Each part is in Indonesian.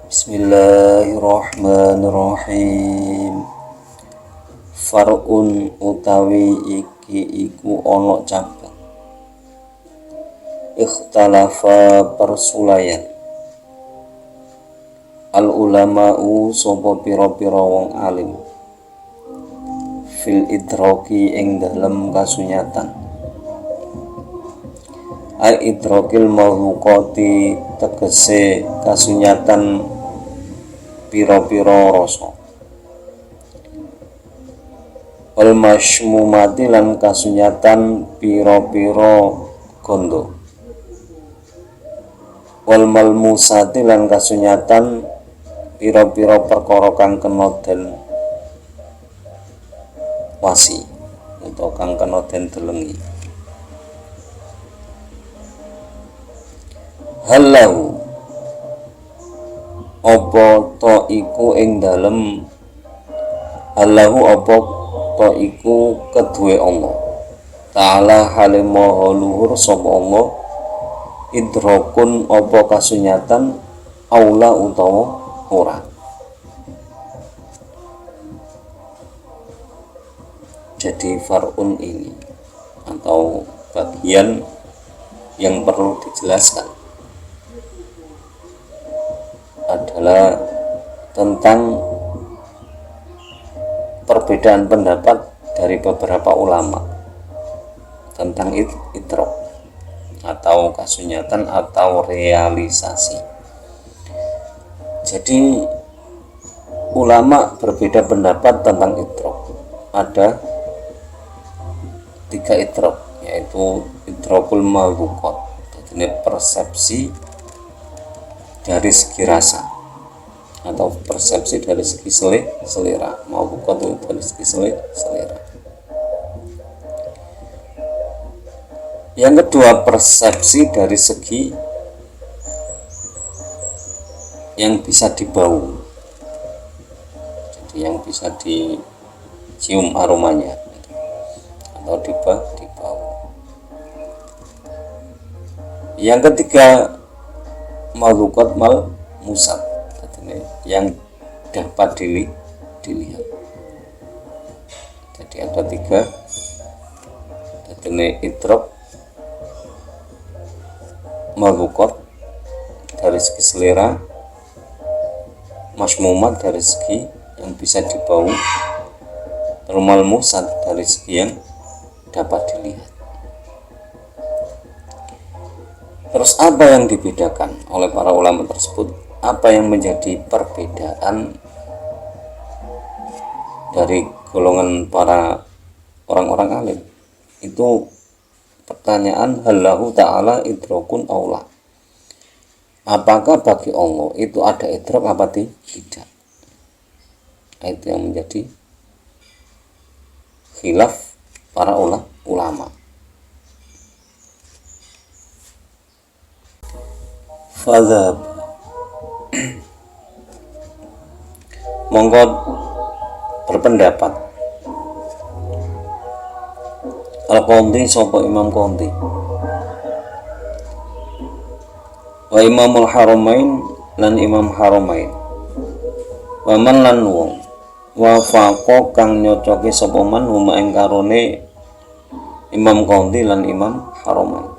Bismillahirrahmanirrahim. Far'un utawi iki iku ana cabang. Ikhtalafa persulayan. Al ulama'u sapa pira-pira wong alim. Fil idraki ing dalem kasunyatan. Al idrakil mahlukati tegese kasunyatan pira-pira rasa. Wal masymumati lan kasunyatan pira-pira gondo. Wal malmusati lan kasunyatan pira-pira perkara kang kena den wasi utawa kang kena den delengi. Halahu apa to iku ing dalem Allahu apa to iku kedue Allah Ta'ala halim maha luhur sapa Allah idrakun apa kasunyatan aula utawa ora. Jadi far'un ini atau bagian yang perlu dijelaskan adalah tentang perbedaan pendapat dari beberapa ulama tentang idrak atau kasunyatan atau realisasi. Jadi ulama berbeda pendapat tentang idrak. Ada 3 idrak, yaitu idrakul malukat, ini persepsi dari segi rasa atau persepsi dari segi selera, malukat itu dari segi selera. Yang kedua, persepsi dari segi yang bisa dibau, jadi yang bisa dicium aromanya atau dibau. Yang ketiga, malukat mal musab, yang dapat dilihat. Jadi ada 3, jadi idrak malukat dari segi selera, masmumat dari segi yang bisa dibau, mal musab dari segi yang dapat dilihat. Terus apa yang dibedakan oleh para ulama tersebut? Apa yang menjadi perbedaan dari golongan para orang-orang alim? Itu pertanyaan halahu ta'ala idrakun aula. Apakah bagi Allah itu ada idrak apa tidak? Itu yang menjadi khilaf para ulama. Fadzhab monggo berpendapat Al-Qadhi sapa Imam Qadhi wa Imamul Haramain lan Imam Haramain wa man lan wong wa faqa kang nyocoki sapa man huma ing karone Imam Qadhi lan Imam Haramain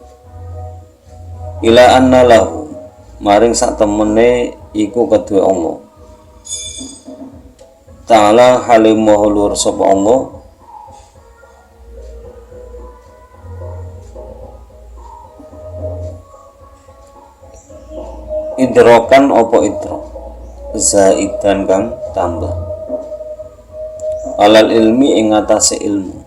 ila anna lahu maring sak temene iku kedue Allah Ta'ala halim maha luhur sapa Allah idrokan apa idrok zaidan kang tambah alal ilmi ing atase ilmu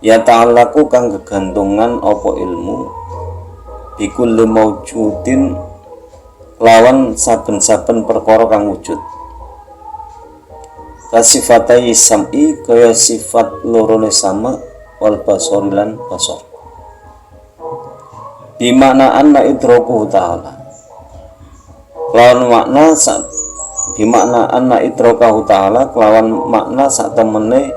ya ta'alaku kang gegantungan apa ilmu bikul maujudin lawan saben-saben perkara kang wujud kasifatai sam'i kaya sifat lorone sama wal basori lan basor bimakna anna idrakuhu ta'ala lawan makna bimakna anna idrakahu ta'ala kelawan makna sak temene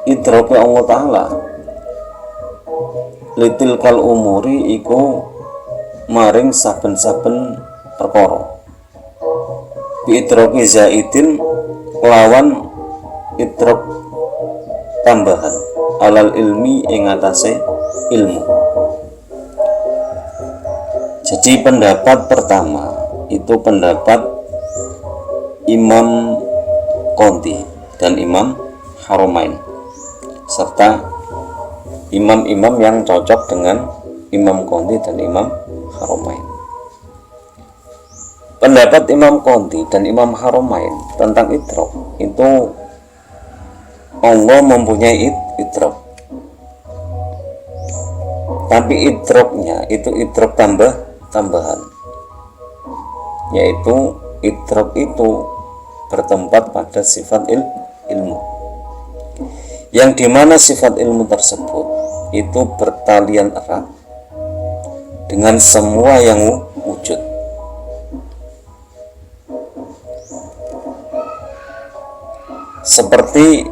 idrake Allah Ta'ala litil kal umuri iku maring saben-saben perkara bi idroki zaidin lawan idrok tambahan alal ilmi ing atase ilmu. Jadi pendapat pertama itu pendapat Imam Qadhi dan Imam Haromain serta imam-imam yang cocok dengan Imam Qadhi dan Imam Haromain. Pendapat Imam Qadhi dan Imam Haromain tentang idrok itu Allah mempunyai idrok, tapi idroknya itu idrok tambahan, yaitu idrok itu bertempat pada sifat ilmu, yang dimana sifat ilmu tersebut itu bertalian erat dengan semua yang wujud. Seperti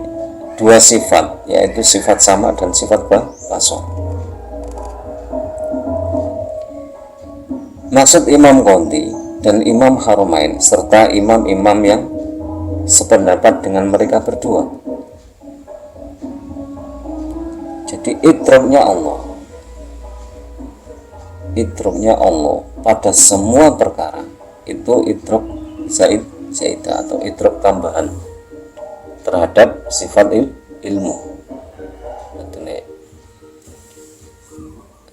dua sifat, yaitu sifat sama dan sifat basor. Maksud Imam Qadhi dan Imam Haromain serta imam-imam yang sependapat dengan mereka berdua, jadi idroknya Allah pada semua perkara itu idrok zaidah atau idrok tambahan terhadap sifat ilmu.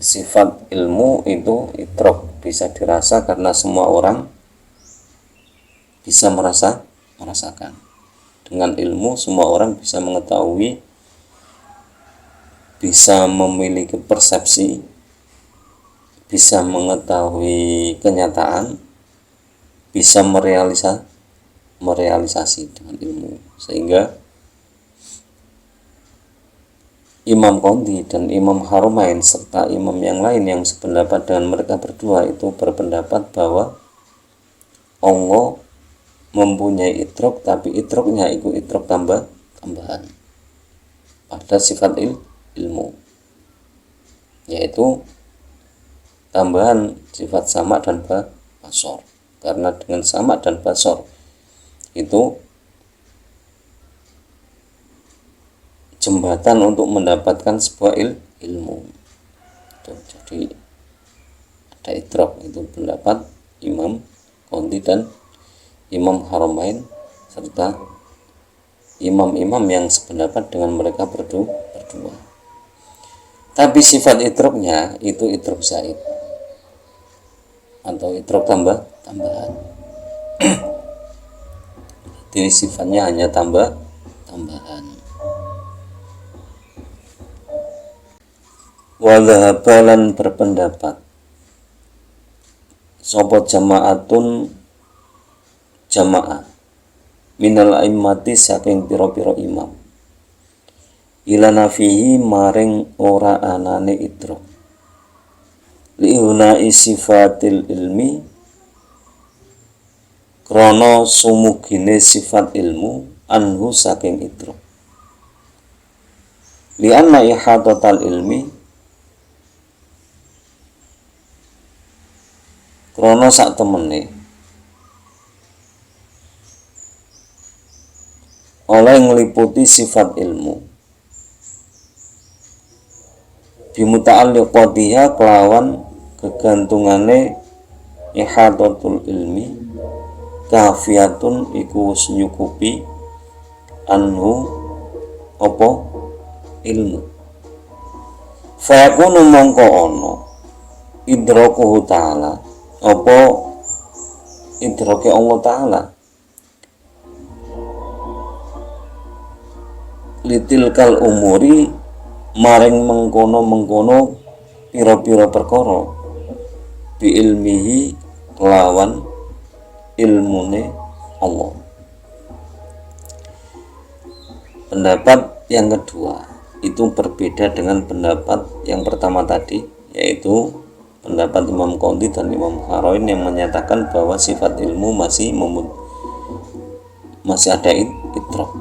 Sifat ilmu itu idrok bisa dirasa karena semua orang bisa merasakan. Dengan ilmu semua orang bisa mengetahui, bisa memiliki persepsi, bisa mengetahui kenyataan, bisa merealisasi dengan ilmu. Sehingga Imam Qadhi dan Imam Haromain serta imam yang lain yang sependapat dengan mereka berdua itu berpendapat bahwa Allah mempunyai idrok, tapi idroknya itu idrok tambahan pada sifat ilmu, yaitu tambahan sifat sama dan basor. Karena dengan sama dan basor itu jembatan untuk mendapatkan sebuah ilmu. Jadi ada idrok, itu pendapat Imam Qadhi dan Imam Haromain serta imam-imam yang sependapat dengan mereka berdua. Tapi sifat idroknya itu idrok zaid atau idrok tambahan. Jadi sifatnya hanya tambahan. Wadhabalan berpendapat sopo jamaah minal aimmati saking piro-piro imam ila nafihi maring ora anane idrok liunai sifatil ilmi krono sumugine sifat ilmu anhu saking idrok lianna ihatatal ilmi krono sak temene oleh ngeliputi sifat ilmu bimuta'alliqatiha kelawan kegantungane ihatatul ilmi kafiyatun iku wis nyukupi anhu apa ilmu fayakunu mongko ono idrakuhu ta'ala apa idroke Allah Ta'ala litilkal umuri maring mengkono pira-pira perkara bi ilmihi lawan ilmune Allah. Pendapat yang kedua itu berbeda dengan pendapat yang pertama tadi, yaitu pendapat Imam Qadhi dan Imam Haromain yang menyatakan bahwa sifat ilmu masih ada idrok.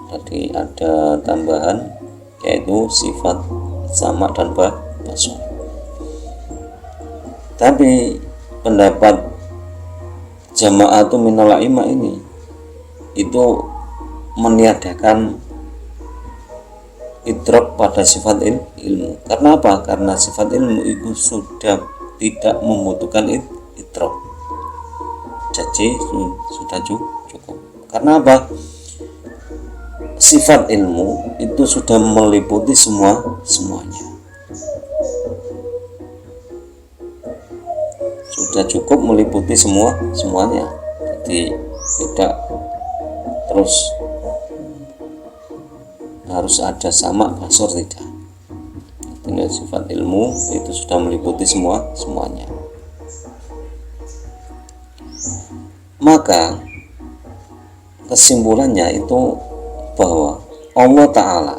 Jadi ada tambahan, yaitu sifat sama dan basor. Tapi pendapat jama'atu minal a'imah ini itu meniadakan idrok pada sifat ilmu. Karena apa? Karena sifat ilmu itu sudah tidak membutuhkan idrok. Jadi sudah cukup. Karena apa? Sifat ilmu itu sudah meliputi semuanya. Sudah cukup meliputi semuanya. Jadi tidak terus harus ada sama basor, tidak. Dengan sifat ilmu itu sudah meliputi semuanya. Maka kesimpulannya itu bahwa Allah Ta'ala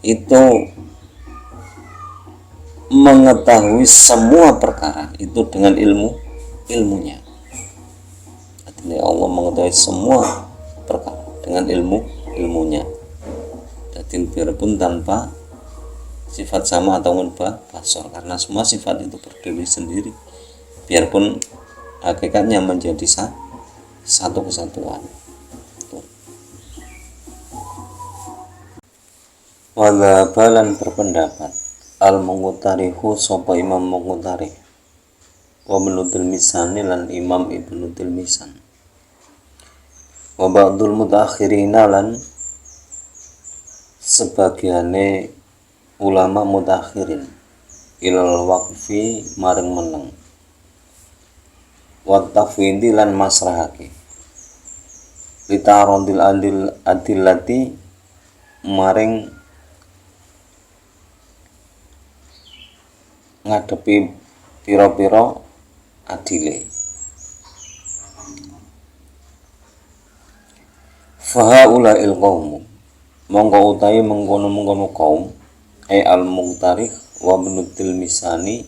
itu mengetahui semua perkara itu dengan ilmunya. Artinya Allah mengetahui semua perkara dengan ilmunya. Jadi biarpun tanpa sifat sama atau basor, karena semua sifat itu berdiri sendiri, biarpun hakikatnya menjadi satu kesatuan. Wadhabalan berpendapat al-Muqtarihu sapa Imam Muqtarih wa Ibnu Tilmisani lan Imam Ibnu Tilmisan wa ba'dul mutaakhirina lan sebagiane ulama mutakhirin ilal waqfi maring meneng wa tafwidi lan masrahake litarodil adillati maring ngadepi piro-piro adile. Fahaula'il qaum mongko utahi mengkono-mengkono kaum al-Muqtarih wa Ibnu Tilmisani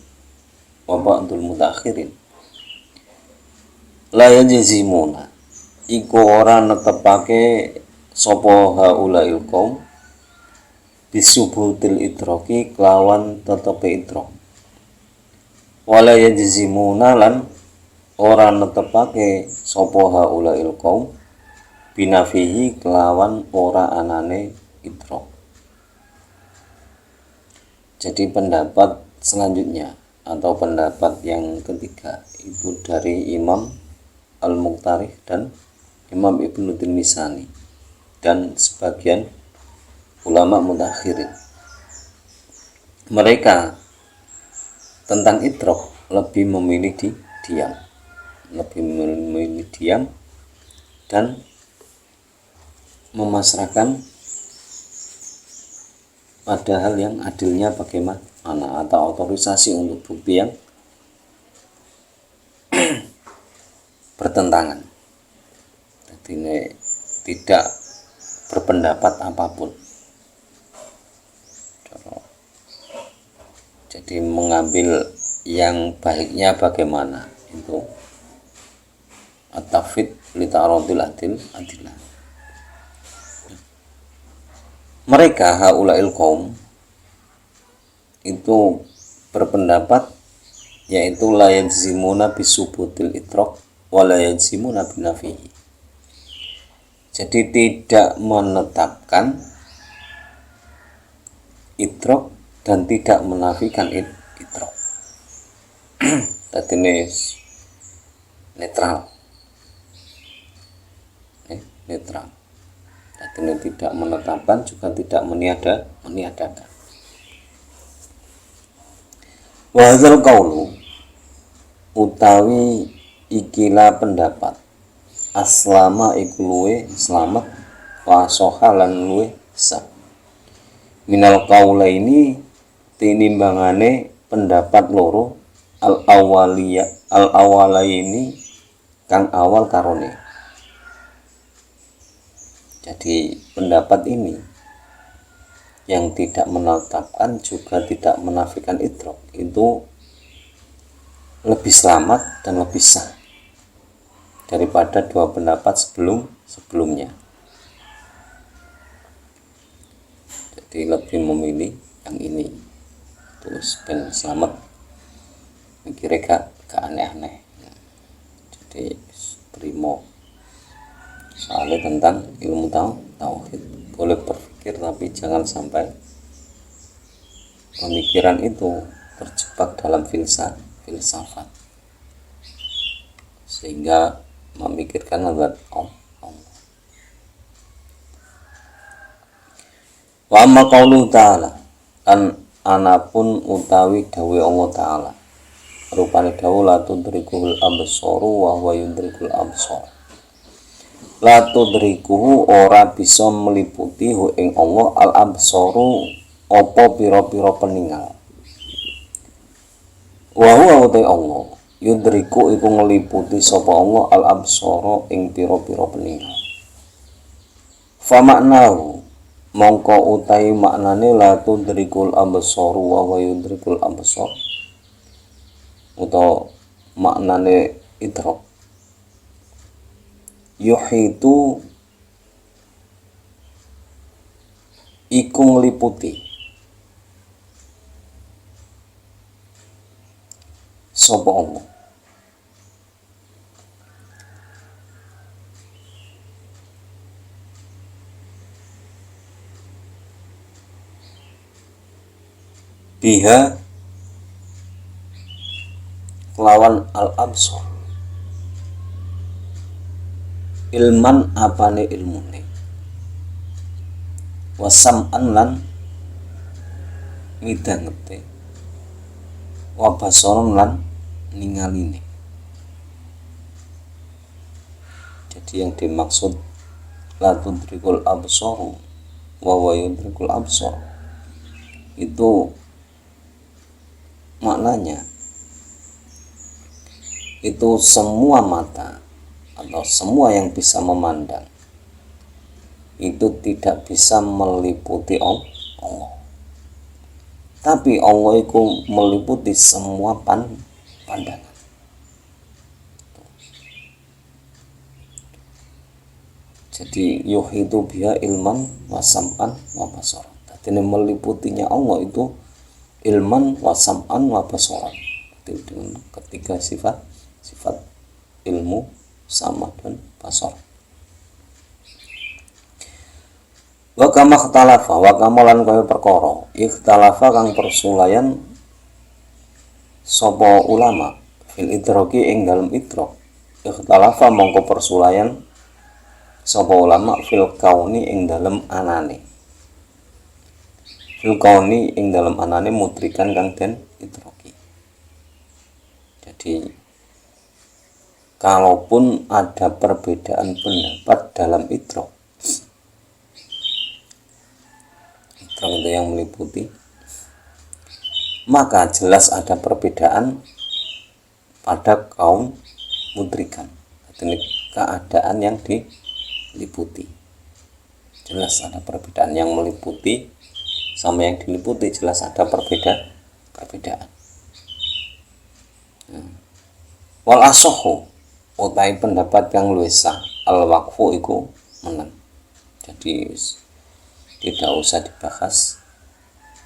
wa ba'dul mutakhirin la yajzimuna iku ora netepake sapa haula'il qaum bisubutil idraki kelawan tetepe idrak wala yajzimuna lan ora netepake sapa haula'il qaum binafihi kelawan ora anane idrak. Jadi pendapat selanjutnya atau pendapat yang ketiga itu dari Imam Al-Muqtarih dan Imam Ibnu Tilmisani dan sebagian ulama mutakhirin. Mereka tentang idrak lebih memilih diam dan memasrahkan pada hal yang adilnya bagaimana atau otorisasi untuk bukti yang bertentangan. Jadi ini tidak berpendapat apapun. Jadi mengambil yang baiknya bagaimana itu at-tafwid li ta'aradil adillah. Mereka haula'il qaum itu berpendapat yaitu la yajzimuna bisubutil idrak wa la yajzimuna binafihi. Jadi tidak menetapkan idrak dan tidak menafikan idrak. Tadi ini netral. Netral. Tadi ini tidak menetapkan juga tidak meniadakan. Wa hadzal qaulu utawi ikilah pendapat aslama iku luwe selamat wa soha lan luwe sah. Minal qaulaini tinimbangane pendapat loro al-awalaini kang awal karone. Jadi pendapat ini yang tidak menetapkan juga tidak menafikan idrak itu lebih selamat dan lebih sah daripada dua pendapat sebelumnya. Jadi lebih memilih yang ini terus ben selamat mikirnya gak aneh-aneh. Jadi primo soalnya tentang ilmu tauhid. Boleh berpikir tapi jangan sampai pemikiran itu terjebak dalam filsafat sehingga memikirkan zat Allah. Wa amma qaulu ta'ala, kan anapun utawi dawe Allah Ta'ala, rupane dawu la tudrikul absaru wa huwa yudrikul absar. La tudrikuhu ora bisa meliputi hu ing Allah al absaru apa pira-pira peninggal. Wa huwa utai Allah yudriku iku ngeliputi sapa Allah al absara ing pira-pira peninggal. Fa maknahu mongko utai maknane la tudrikul absaru wa huwa yudrikul absar, utawa maknane idrak yuhitu iku ngliputi sapa Allah biha lawan al absar ilman apane ilmune wasam'an lan midhangete wa basaran lan ningaline. Jadi yang dimaksud la tudrikul absaru wa huwa yudrikul absar itu maknanya itu semua mata atau semua yang bisa memandang itu tidak bisa meliputi Allah, tapi Allah itu meliputi semua pandangan. Jadi yuhitu biha ilman wa sam'an wa basaran. Jadi meliputinya Allah itu ilman wa sam'an wa basaran. Dengan ketiga sifat ilmu, sama dan basar. Wa kama ikhtalafa wa kama lan kaya perkara ikhtalafa kang persulayan sapa ulama fil idraki ing dalem idrak. Ikhtalafa mongko persulayan sapa ulama fil kauni ing dalem anane. Fil kauni ing dalem anane mutrikan kang den idraki. Jadi kalaupun ada perbedaan pendapat dalam idrak itu yang meliputi, maka jelas ada perbedaan pada kaum mudrikan, artinya keadaan yang diliputi. Jelas ada perbedaan yang meliputi sama yang diliputi, jelas ada perbedaan. Wal asohu utai pendapat yang luwih sah al waqfu iku menang. Jadi tidak usah dibahas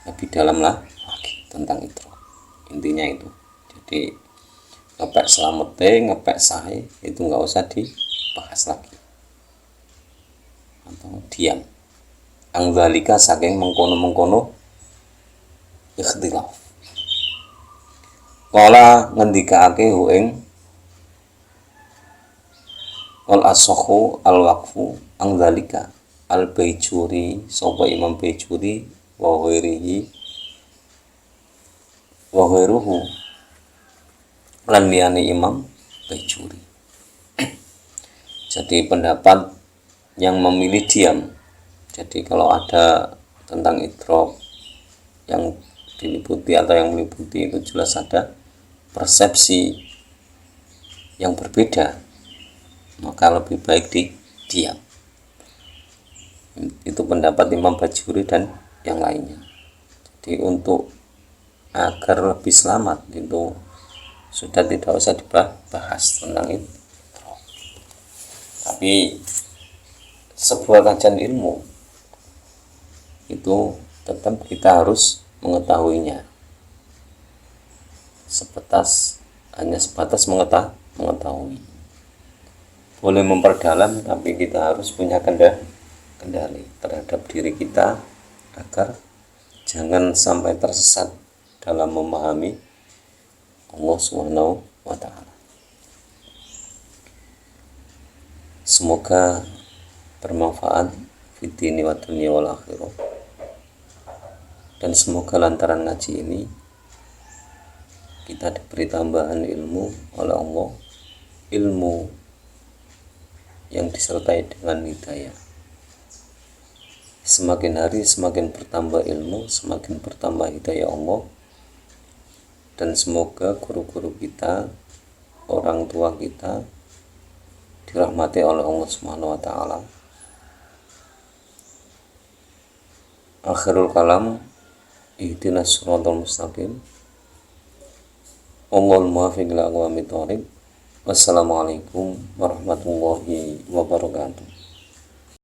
lebih dalam lagi tentang itu. Intinya itu. Jadi ngepek selamete, ngepek sahe itu nggak usah dibahas lagi. Atau diam. Angzalika saking mengkono-mengkono ikhtilaf. Kala ngendikaake hu ing wal asakhu al waqfu angzalika al Baijuri sapa Imam Baijuri wa ghairuhu lan liyane Imam Baijuri. Jadi pendapat yang memilih diam. Jadi kalau ada tentang idrak yang diliputi atau yang meliputi itu jelas ada persepsi yang berbeda, maka lebih baik diam. Itu pendapat Imam Baijuri dan yang lainnya. Jadi untuk agar lebih selamat itu sudah tidak usah dibahas tentang itu. Tapi sebuah kajian ilmu itu tetap kita harus mengetahuinya. hanya sebatas mengetahui. Boleh memperdalam, tapi kita harus punya kendali terhadap diri kita agar jangan sampai tersesat dalam memahami Allah Subhanahu wa Ta'ala. Semoga bermanfaat fid dini wa dunya wal akhirah, dan semoga lantaran ngaji ini kita diberi tambahan ilmu oleh Allah, ilmu yang disertai dengan hidayah. Semakin hari semakin bertambah ilmu, semakin bertambah hidayah Allah, dan semoga guru-guru kita, orang tua kita dirahmati oleh Allah Subhanahu wa Ta'ala. Akhirul kalam, ihdinas siratal mustaqim. Wallahul muwaffiq ila aqwamit thoriq. Wassalamualaikum warahmatullahi wabarakatuh.